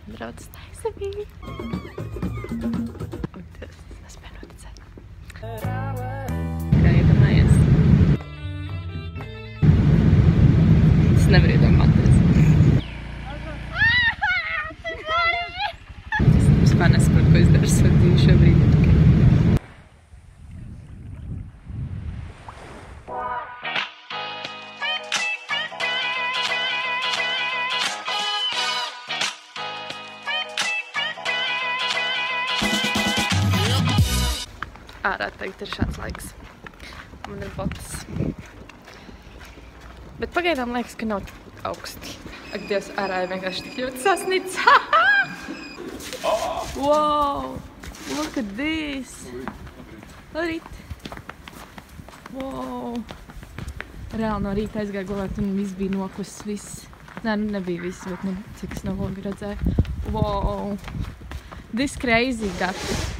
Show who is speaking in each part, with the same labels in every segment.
Speaker 1: Brauc taisavīgi. Un tas nespēja noticēt. Kā iedomājies? Es nevaru iedomāties. Es vispār nesaprotu, ko es daru savā šobrīd. Ārā tagad ir šāds laiks. Man ir botas. Bet pagaidām liekas, ka nav augsti. Ak, Dievs, ārā ir vienkārši tik ļoti sasnicis. Wow! Look at this! Labrīt! Wow! Reāli no rīta aizgāju gulēt un viss bija nokusis, viss. Nē, nu nebija viss, bet nu, cik es no loga redzēju. Wow! This crazy, gati!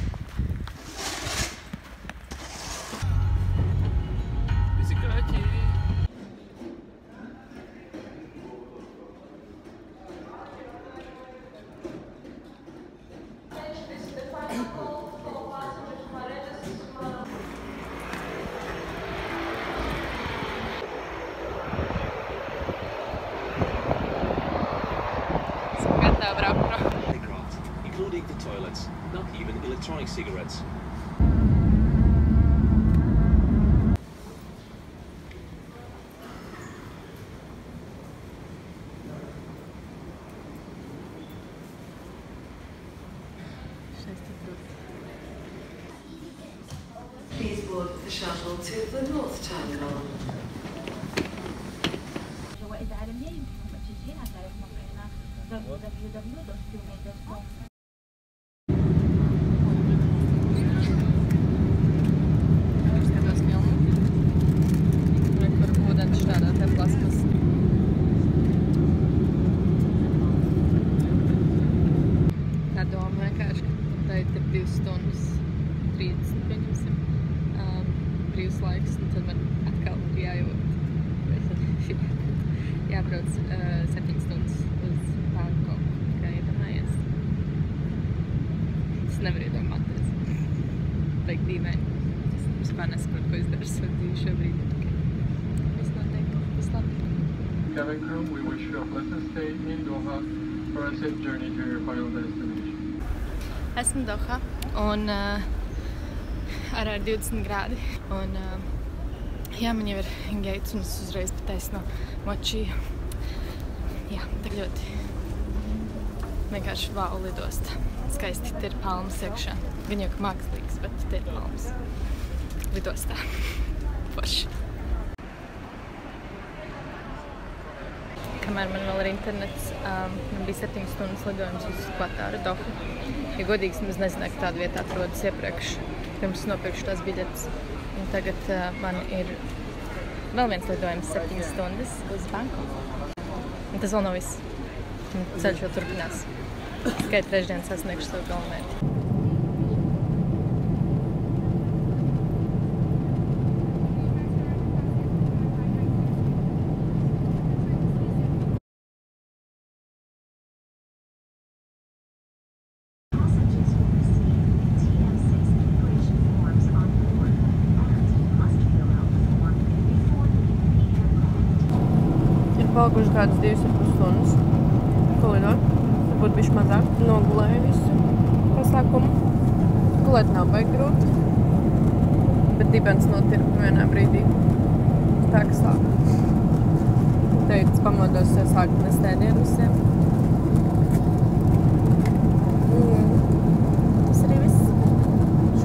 Speaker 2: Including the toilets, not even electronic cigarettes.
Speaker 3: Please board the shuttle to the North Terminal. www.qmate.com. Skatos filmu. Kur ūdens šādā te plasmas. Tā doma vienkārši, ka tagad ir 2 stundas 30, pieņemsim, brīvs laiks, un tad man atkal ir jājūt. Jābrauc 7 stundas uz Bangkoku, kā iedomājies. Es nevaru iedomāties. Baigi dīvaini. Es vispār nesaprotu, ko es daru savā dzīvē šobrīd. Viss notiek, viss labi.
Speaker 4: Cabin crew, we wish you a pleasant stay in Doha for a safe journey to your final destination.
Speaker 1: Esmu Dohā un ārā ir 20 grādi. Un jā, man jau ir gates un es uzreiz pataisno močī. Jā, tak ļoti vienkārši vau lidosta. Skaisti, te ir palmas iekšā. Gan jau ka mākslīgs, bet te ir palmas lidostā. Forši. Kamēr man vēl ir internets, man bija 7 stundas lidojums uz Katāru, Dohu. Ja godīgi, es nezināju, ka tāda vieta atrodas iepriekš, pirms nopirkšu tās biļetes. Un tagad man ir vēl viens lidojums 7 stundas uz Bangkoku. Un tas vēl nav viss. Ceļš jau turpinās. Tikai trešdien sasniegšu savu galvenmērķi. Palikuši kādas 2,5 stundas. Ko lidot? Varbūt bišķi mazāk. Nogulēju visu pasākumu. Gulēt nav baigi grūti. Bet dibens notirpa vienā brīdī. Tā kā sāk. Tagad es pamodos, ja sāku nest ēdienu visiem. Tas arī viss.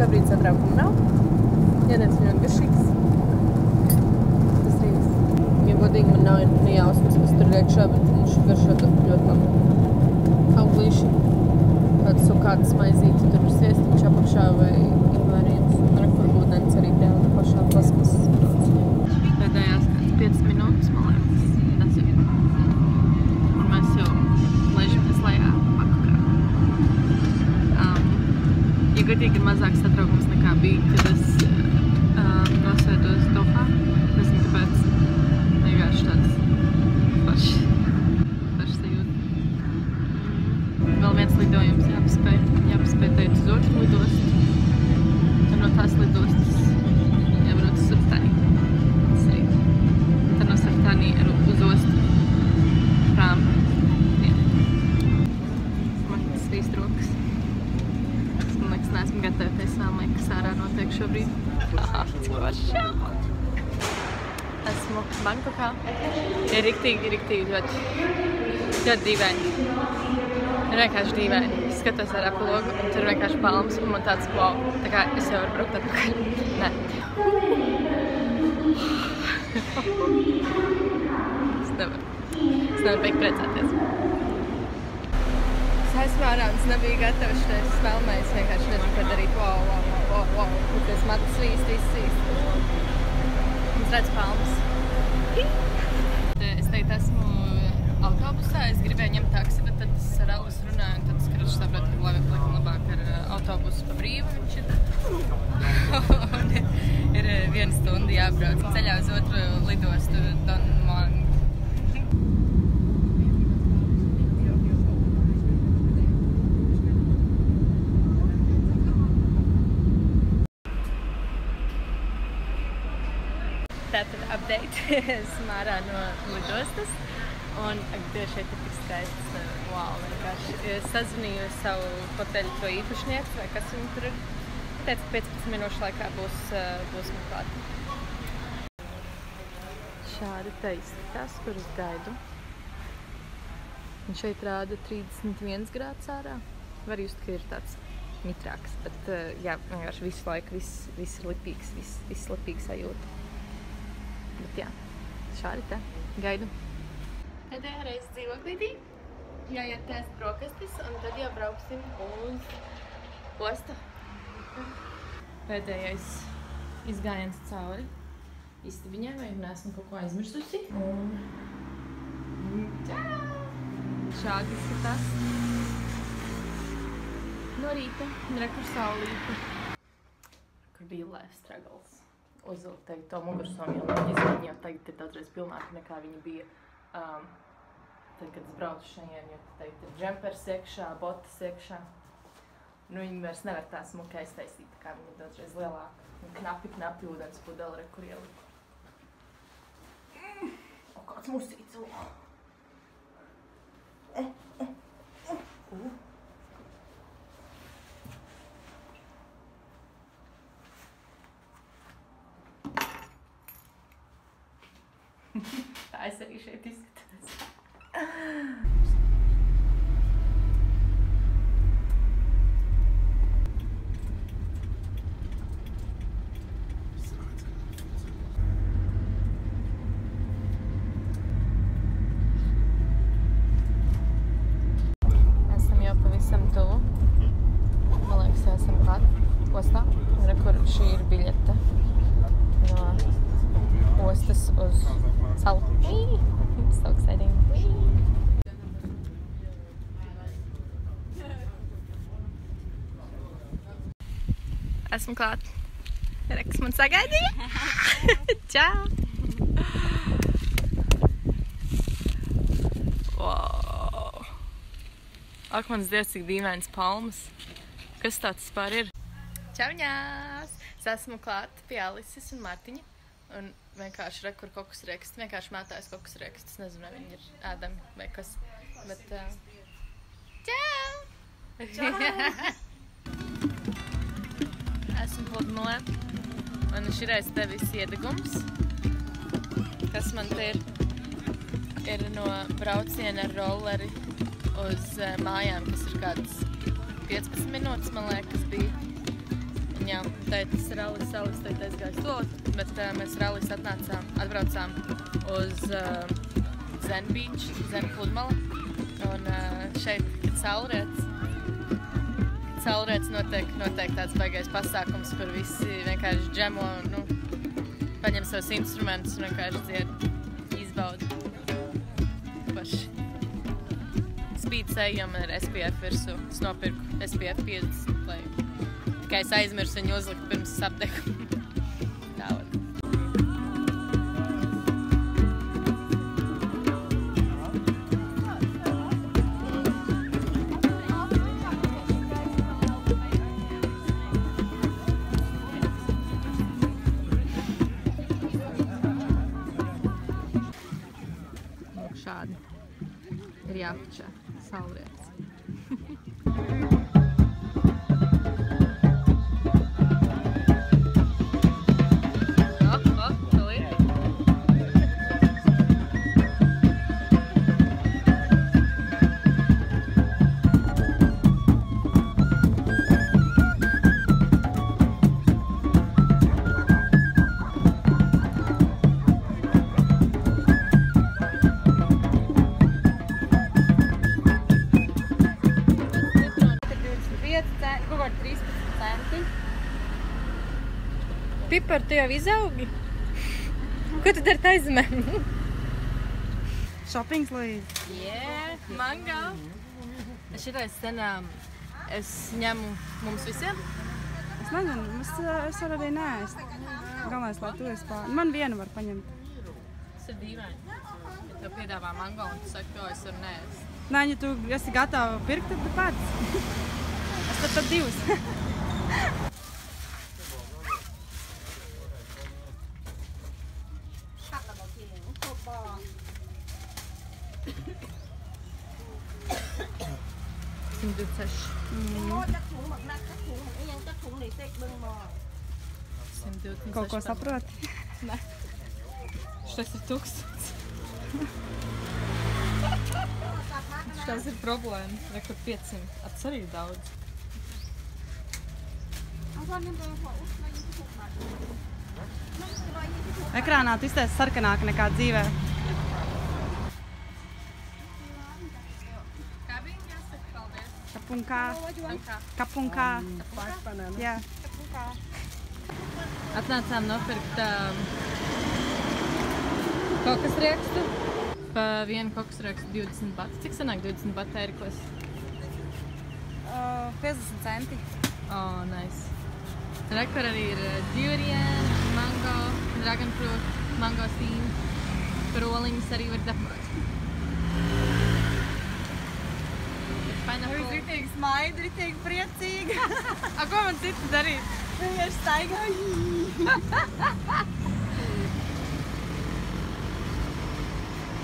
Speaker 1: Šobrīd satraukumu nav. Ēdiens ļoti garšīgs. Godīgi man nav nejausmas, kas tur iekšā, bet viņš garšo ļoti labi. Auglīši, kāds sukātas maizītes, tur ir sviestiņš apakšā vai invārījums. Un kur ūdens arī tajā pašā plasmas. Pēdējās kāds 5 minūtes, man liekas, tas ir. Un mēs jau ležamies lejā Bangkokā. Ja godīgi ir mazāk satraukums nekā bija, kad es nosēdos Dohā, nezinu, kāpēc. Vienkārši tāds pašs sajūta.
Speaker 3: vēl viens lidojums jāpaspēj. Jāpaspēj teikt uz otru lidostu. Tad no tās lidostas jābrauc uz Sartani. Tad no Sartani uz ostu prām. Jā. Man tas trīs rokas. Man liekas, neesmu gatavoties sāmai, kas ārā notiek šobrīd. Cik varšā! Esmu Bankokā. Ir riktīgi ļoti dīvaini. Ir vienkārši dīvaini. Skatos ārā pa logu un tur vienkārši palmas un man tāds wow. Tā kā es jau varu braukt atpakaļ. Nē. Es nevaru beigt priecāties. Es esmu ārā un es nebiju gatava šitais spēlmē. Es vienkārši nezinu, ko darīt. Wow. Tas matas svīst. Es redzu palmas. Es teikt, esmu autobusā. Es gribēju ņemt taksi, bet tad es ar Alisu runāju un tad es saprotu, ka laikam labāk ar autobusu pa brīvu viņš ir. Ir 1 stunda jābrauc ceļā uz otru lidostu Don Muang. Tātad update. Esmu ārā no lidostas. Un šeit ir tik skaists. Wow, vienkārši. Es sazvanīju savu hoteļu to īpašnieku, vai kas viņu tur ir. Teicu, ka 15 minūšu laikā būs man klāt. Šādi te izskatās, kur es gaidu. Un šeit rāda 31 grāds ārā. Var just, ka ir tāds mitrāks. Bet jā, vienkārši visu laiku viss ir lipīgs, viss lipīgs sajūta. Bet jā, šādi te gaidu. Pēdējā reize dzīvoklītī. Jāiet ēst brokastis un tad jau brauksim uz ostu. Pēdējais izgājiens cauri istabiņai, vai neesmu kaut ko aizmirsusi. Un čau! Šādi izskatās no rīta. Re, kur saulīta. Kur bija life struggles. Uzvilkt teikt to mugursomu, jo viņa jau tagad ir daudzreiz pilnāka nekā viņa bija. Tad, kad es braucu šajien, jo teikt ir džempers iekšā, botas iekšā. Nu, viņi vairs nevar tā smuki aiztaisīt, tā kā viņa ir daudzreiz lielāka. Un knapi ūdens pudeli, re, kur ieliku. O, kāds musīts, Tā es arī šeit izskatos. Esam jau pavisam tuvu. Man liekas, jau esam klāt ostā. Re, kur šī ir biļete no ostas uz salu. So exciting. Esmu klāt. Reks man sagaidīja. Čau! Wow! Ak, mans Dievs, cik dīvains palmas. Kas tāds vispār ir? Čauņās! Es esmu klāt pie Alises un Martiņa. Un vienkārši re, kur kokosrieksts. Vienkārši mētājas kokosriekstus. Nezinu, vai viņi ir ēdami vai kas. Bet, čau! Čau! Esmu pludmalē. Un šireiz te viss iedegums. Kas man te ir no brauciena ar rolleri uz mājām, kas ir kāds 15 minūtes, man liekas, bija. Jā, teitas Rallis teikt aizgāja solot, bet mēs Rallis atbraucām uz Zen Beach, Zen pludmali. Un šeit, kad saulriets notiek tāds baigais pasākums, kur visi vienkārši džemo, nu, paņem savus instrumentus un vienkārši dzied, izbauda paši. Spīd sejam ar SPF virsū. Es nopirku SPF 50, lai tikai es aizmirsu viņu uzlikt pirms es apdeku. Tālāk. jāpačā. Saulrietis. Pipar, tu jau izaugi? Ko tu dari taizemē?
Speaker 5: Shoppings, Luīze.
Speaker 3: Yeah, mango. Šitais sen es ņemu mums visiem.
Speaker 5: Es nezinu, es varu arī neēst. Galvenais, lai tu esi pār. Man vienu var paņemt.
Speaker 3: Tas ir dīvaini. Ja tev piedāvā mango un tu saki, ka es varu neēst.
Speaker 5: Nē, ja tu esi gatava pirkt, tad tu pēc. Es tad divas.
Speaker 3: 126.
Speaker 5: Kaut ko saproti?
Speaker 3: Nē. Šitas ir tukstots. Šitas ir problēma. Rekur 500. Ats arī daudz.
Speaker 5: Ekrānā tu iztaisi sarkanāk nekā dzīvē. Kapunkā. Kapunkā. Jā.
Speaker 3: Atnācām nopirkt kokosriekstu. Pa vienu kokosriekstu 20 bati. Cik sanāk 20 bati ērikos?
Speaker 5: 50 centi.
Speaker 3: Oh, nice. Rekur arī ir durian, mango, dragon fruit, mangostīn. Roliņas arī var dabūt.
Speaker 5: Jūs ritīgi smaida, ritīgi priecīga.
Speaker 3: A, ko man citu darīt?
Speaker 5: Vienkārši staigāju.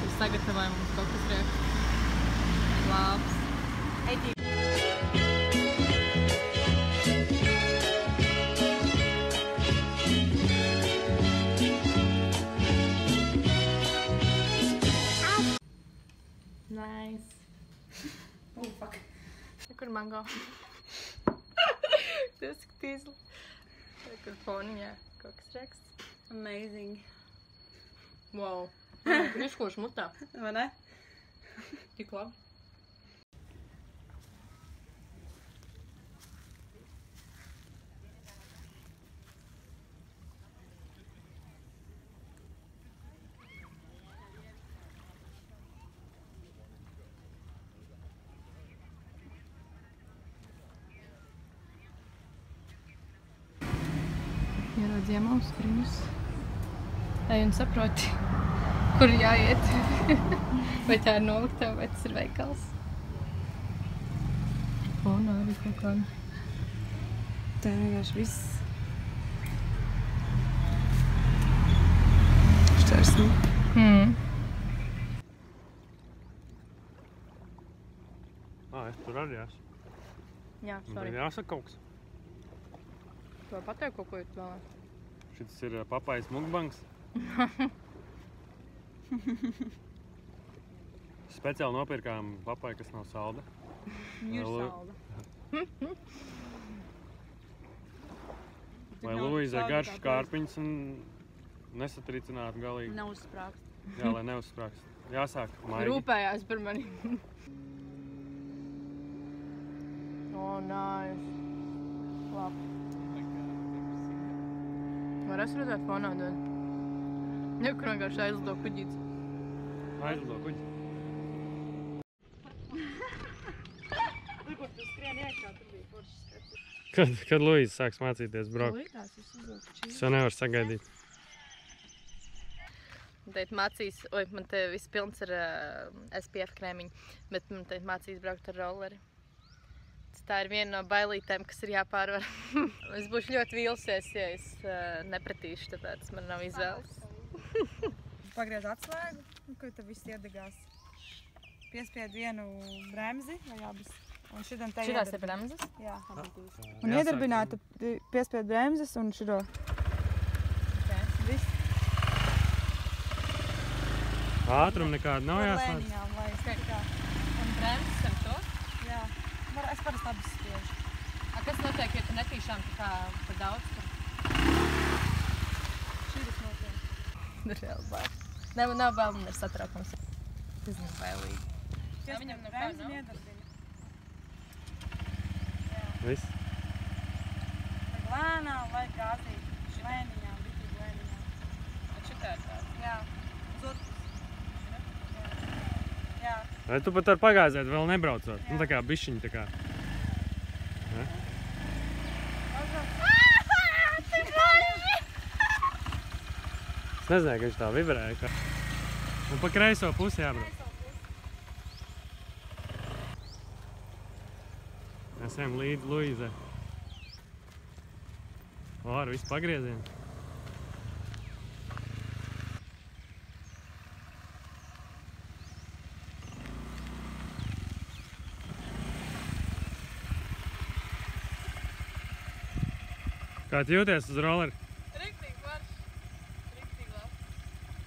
Speaker 3: Jūs sagatavājam mums kokosriekstu. Labs. Nice.
Speaker 5: Oh, fuck.
Speaker 3: Kur mango? Paskatīs. Kur foniņā kokosrieksts.
Speaker 5: Amazing.
Speaker 3: Wow. Izkoši mutā.
Speaker 5: Vai ne?
Speaker 3: Tik labi. Ieraudzījām auskriņus. Ej un saproti, kur jāiet. Vai tā ir noliktava, vai tas ir veikals. Fonā arī kaut kāda.
Speaker 5: Tā ir vienkārši viss. Šķērsni.
Speaker 6: Es tur arī esmu.
Speaker 3: Jā,
Speaker 6: Man
Speaker 3: sorry.
Speaker 6: ir jāsaka kaut kas.
Speaker 3: Tu vai pateikt kaut ko, ja tu vēlē?
Speaker 6: Šis ir papājas mukbangs. Speciāli nopirkām papāju, kas nav salda.
Speaker 5: Ir salda.
Speaker 6: Lai Luīzai garš kārpiņas un nesatricinātu galīgi.
Speaker 5: Neuzsprāgst.
Speaker 6: Jā, lai neuzsprāgst. Jāsāk maigi.
Speaker 3: Rūpējās par mani. Oh, nice. Labi. Var es redzēt fonā dod? Nekur vienkārši aizlido kuģīts.
Speaker 6: Aizlido kuģi. Kad Luīza sāks mācīties braukt? Es jau nevaru sagaidīt.
Speaker 3: Teikt mācīs, man te viss pilns ar SPF krēmiņu, bet man teikt mācīs braukt ar rolleri. Tā ir viena no bailītēm, kas ir jāpārvar. Es būšu ļoti vīlusies, ja es nepratīšu, tāpēc man nav izvēles.
Speaker 5: Pagriež atslēgu, un ko tev viss iedegās. piespied vienu bremzi vai abas. Un šitam te
Speaker 3: Šitās ir bremzes?
Speaker 5: Jā. Un iedarbinātu piespied bremzes un šito. Viss.
Speaker 6: Ātrumu nekādu nav jāslēdz.
Speaker 5: Lēniņām, lai es tā kā.
Speaker 3: Un bremzes ar to?
Speaker 5: Jā. Es parasti abas spiežu.
Speaker 3: Kas notiek, ja tu netīšām tā kā par daudz?
Speaker 5: Šīdas notiek.
Speaker 3: Reāli bail. Nav bail, man ir satraukums. Tas nav bailīgi. Viņam nav
Speaker 5: bremzi
Speaker 3: nav?
Speaker 5: iedarbina.
Speaker 6: Viss.
Speaker 5: Vajag lēnām, vajag gāzīt. Lēniņām, bitīgi lēniņām.
Speaker 3: Šitā ir tāda.
Speaker 5: Jā. Uz otru pusi. Jā.
Speaker 6: Vai tu pat var pagāzēt vēl nebraucot? Nu tā kā bišķiņi tā kā. Ne? Es nezināju, ka viņš tā vibrēja. Un pa kreiso pusi jābrauc. Mēs ejam līdz Luīzē. Ar visu pagriezienu. Kā tu jūties uz rolleri?
Speaker 3: Riktīgi varš. Riktīgi labi.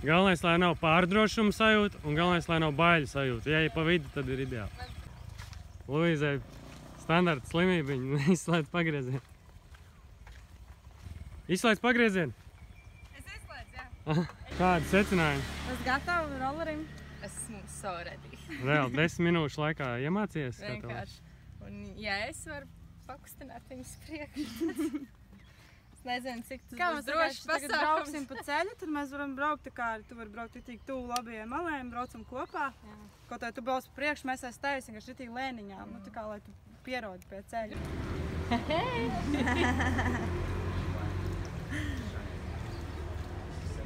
Speaker 6: Galvenais, lai nav pārdrošuma sajūta un galvenais, lai nav baiļu sajūta. Ja ir pa vidu, tad ir ideāli. Luīzai standarta slimība, viņa izslēdz pagriezienu. Izslēdz pagriezienu?
Speaker 5: Es izslēdzu, jā.
Speaker 6: Kādi secinājumi?
Speaker 5: Es gatavu rollerim.
Speaker 3: Esmu so ready.
Speaker 6: Reāli 10 minūšu laikā iemācījies?
Speaker 3: Vienkārši. Un ja es varu pakustināt viņus priekš. Es nezinu, cik tas būs drošs
Speaker 5: Tagad brauksim pa ceļu, tad mēs varam braukt tā kā tu vari braukt tik tuvu labajiem malēm, braucam kopā. Kaut vai tu brauc pa priekšu, mēs aiz tevis vienkārši tik lēniņām, nu tā kā lai tu pierodi pie ceļa.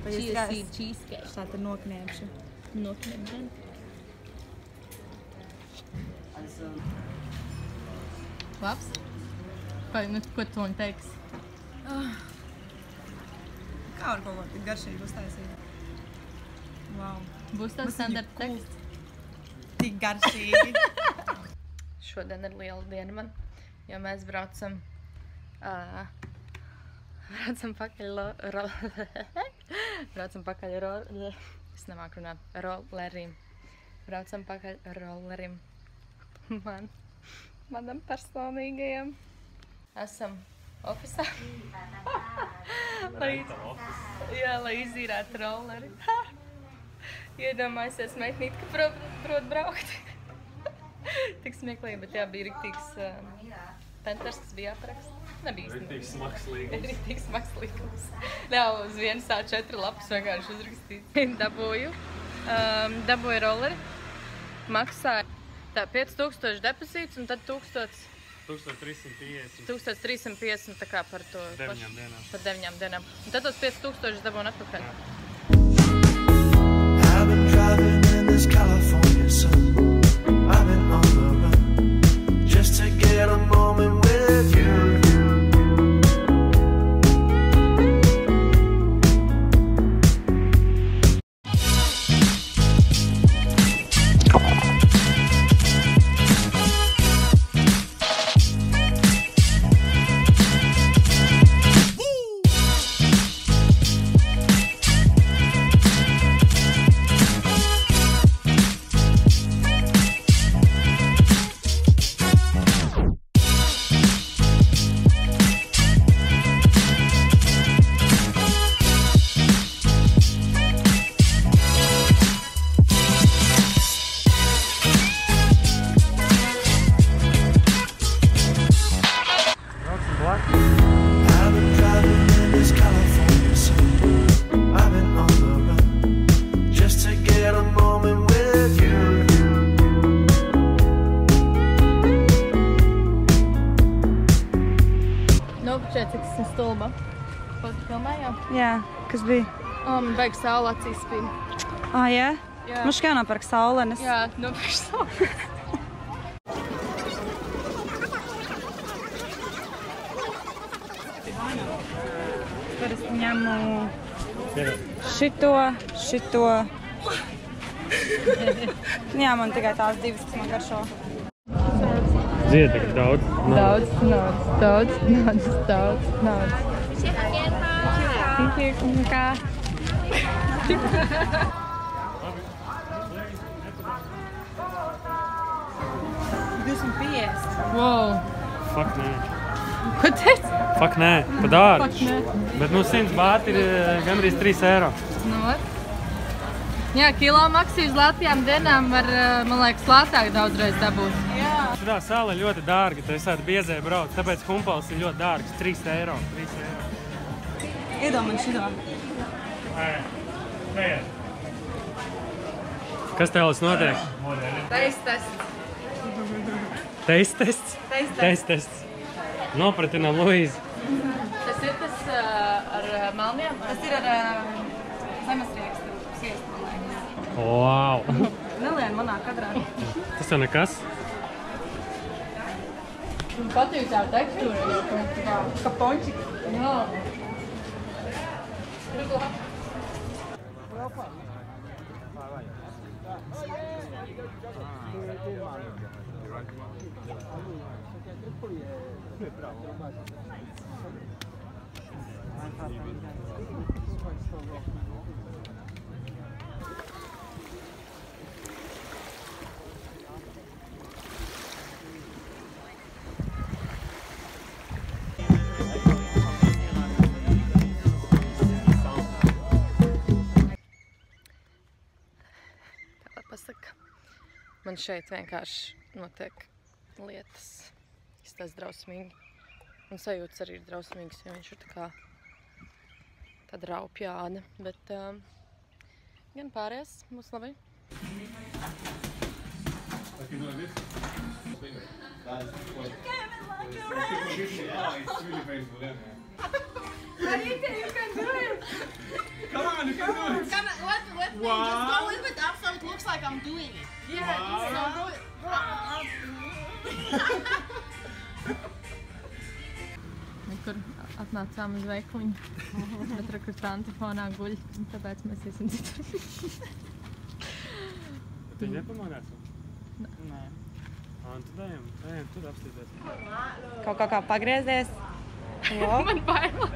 Speaker 3: Cheesecake.
Speaker 5: Tā tad nokniepšu.
Speaker 3: Nokniepšu. Labs? Ko tu man teiksi?
Speaker 5: Kā var kaut ko tik garšīgi uztaisīt? Wow.
Speaker 3: Būs tāds standarta teksts?
Speaker 5: Tik garšīgi.
Speaker 3: Šodien ir liela diena man, jo mēs braucam pakaļ es nemāku runāt, rollerim. Braucam pakaļ rollerim. Manam personīgajam. Esam ofisā. Lai izīrētu rolleri. Iedomājusies meitnīt, ka prot braukt. Tik smieklīgi, bet jā, bija riktīgs penters, kas bija jāparakst. Nebija īsti.
Speaker 6: Riktīgs smags līgums.
Speaker 3: Riktīgs smags līgums. Nav uz vienas A4 lapas vienkārši uzrakstīts. Dabūju rolleri. Maksāja 5000 depozīts un tad 1350 tā kā par to
Speaker 6: 9 dienām.
Speaker 3: Par 9 dienām. Un tad tos 5000 dabūju atpakaļ.
Speaker 7: I've been driving in this California sun. I've been on the run just to get a moment with you. I've been driving in this California sun. I've been on the run just to get a moment with you.
Speaker 3: Nopučēt, cik esmu stulba. Ko tu filmējām?
Speaker 5: Jā, kas bija?
Speaker 3: Man beigas saula acīs spīd.
Speaker 5: Jā?
Speaker 3: Jā.
Speaker 5: Mums kā nopērk saulenes.
Speaker 3: Jā, nopirkšu saula.
Speaker 5: Tad es ņemu šito Jā, man tikai tās divas, kas man garšo.
Speaker 6: Zied tagad daudz.
Speaker 3: Daudz naudas. Kā?
Speaker 5: 250.
Speaker 3: Wow.
Speaker 6: Fuck, nē.
Speaker 3: Ko teici?
Speaker 6: Fuck, nē. Pa dārgi.
Speaker 3: Fuck, nē.
Speaker 6: Bet 100 bāti ir gandrīz 3 eiro.
Speaker 3: Nu, var. Jā, kilo maksī uz Latvijām dienām var, man liekas, lētāk daudzreiz dabūt.
Speaker 6: Šitā sala ir ļoti dārga, tu esat biezē brauc, tāpēc humpals ir ļoti dārgs. 3 eiro.
Speaker 5: Iedomājies šito.
Speaker 6: Kas tev notiek?
Speaker 3: Taste-tests.
Speaker 6: Taste-tests? Taste-tests. Nopratinām Luīzi.
Speaker 3: Tas ir tas ar malniem?
Speaker 5: Tas ir ar zemes-riekstu siestu, man liekas.
Speaker 6: Wow!
Speaker 5: Nelien manā kadrā.
Speaker 6: Tas jau nekas?
Speaker 3: Man patīk tā tekstūra.
Speaker 5: Kā pončiki.
Speaker 3: Jā. Pasaka, man šeit vienkārši notiek lietas, izstāst drausmīgi. Un sajūtas arī ir drausmīgas, jo viņš ir tā kā tāda raupjāda, bet gan pārējais būs labi.
Speaker 5: Marita, you can do it!
Speaker 8: Come on, you can do it!
Speaker 9: Come on, let me. Just go with it up so it looks like I'm doing it. Yeah, so go it.
Speaker 3: Kur atnācām uz veikliņu, bet kur tanti fonā guļ, un tāpēc mēs iesim citur.
Speaker 6: Bet viņi nepamanās? Nē. Un tad ejam, tur apstīties.
Speaker 5: Kaut kā pagriezies.
Speaker 3: Man baila.